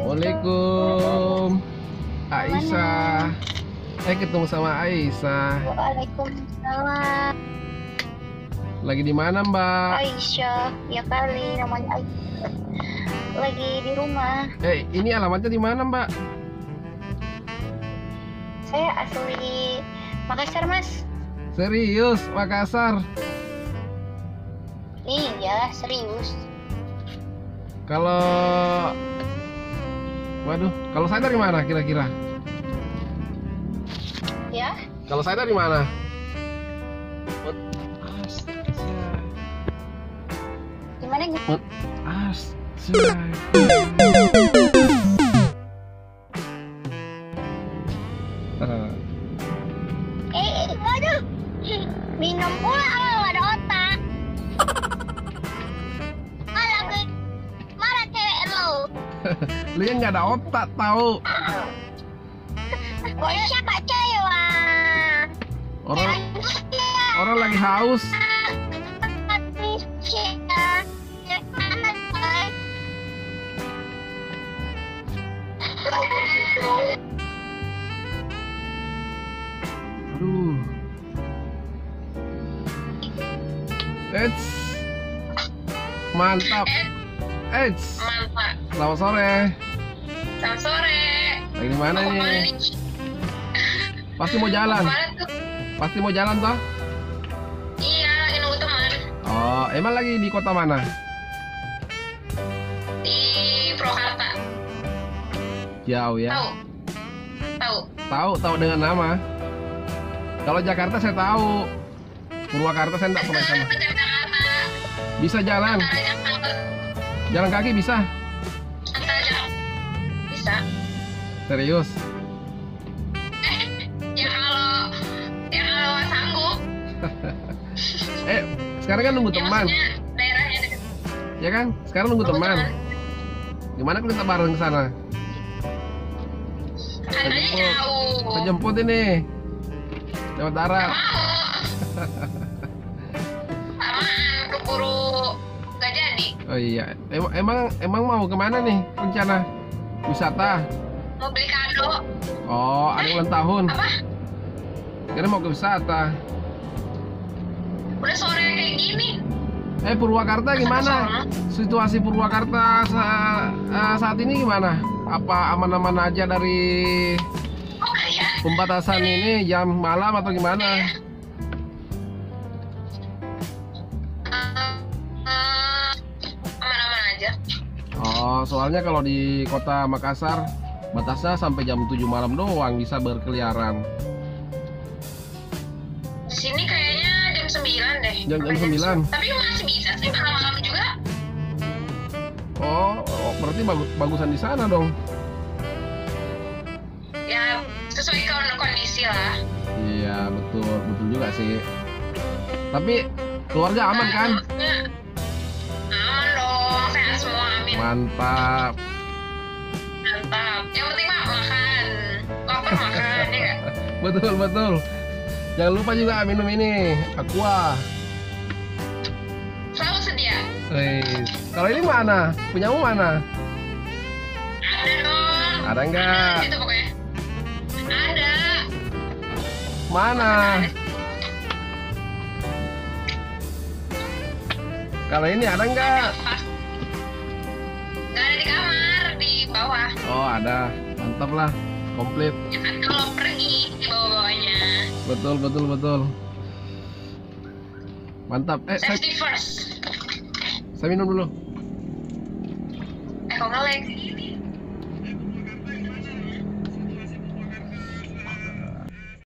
Waalaikumsalam. Aisyah. Ketemu sama Aisyah. Waalaikumsalam. Lagi di mana, Mbak? Aisyah, ya kali namanya Aisyah. Lagi di rumah. Ini alamatnya di mana, Mbak? Saya asli Makassar, Mas. Serius, Makassar. Iya, serius. Kalau saya dari mana kira-kira? Ya? Kalau saya dari mana? Gimana gitu? Waduh. Minum pula kalau ada otak. Marah cewek lo. Lu yang nggak ada otak tahu. Kok siapa cewek? Orang lagi haus. Aduh. Mantap. Mantap. Selamat sore. Selamat sore. Lagi di mana nih? Pasti mau jalan. Pasti mau jalan toh? Iya, lagi nunggu teman. Oh, emang lagi di kota mana? Di Purwakarta. Jauh ya. Tahu dengan nama. Kalau Jakarta saya tahu. Purwakarta saya enggak pernah sana. Bisa jalan. Jalan kaki bisa? Bisa. Serius? Ya kalau sanggup. Sekarang kan nunggu teman. Daerahnya dekat. Ya kan? Sekarang nunggu teman. Gimana kalau kita bareng ke sana? Katanya jauh. Saya jemput ini. Lewat darat. Keburu gak jadi. Oh iya. Emang mau kemana nih rencana wisata? Mau beli kado. Oh, ada ulang tahun. Apa? Kira mau ke wisata. Udah sore kayak gini. Purwakarta gimana? Situasi Purwakarta saat ini gimana? Apa aman-aman aja dari pembatasan ini jam malam atau gimana? Aman-aman aja. Oh, soalnya kalau di kota Makassar batasnya sampai jam 7 malam doang bisa berkeliaran. Di sini kayaknya jam 9 deh. Jam 9. Tapi masih bisa sih malam-malam juga. Oh, berarti bagusan di sana dong. Ya, sesuai kondisi lah. Iya, betul juga sih. Tapi keluarga aman kan? Aman dong, sehat semua, amin. Mantap. Yang penting mah makan. Lapar makan, ya nggak? Betul. Jangan lupa juga minum ini, Aqua. Selalu sedia. Kalau ini mana? Punyamu mana? Ada dong. Ada nggak? Ada gitu pokoknya. Ada. Mana? Kalau ini ada nggak? Nggak ada di kamar, di bawah. Oh, ada. Mantap lah, komplit. Ya kan kalau pergi di bawah-bawahnya. Betul. Mantap. Safety first. Saya minum dulu. Kok ngelek?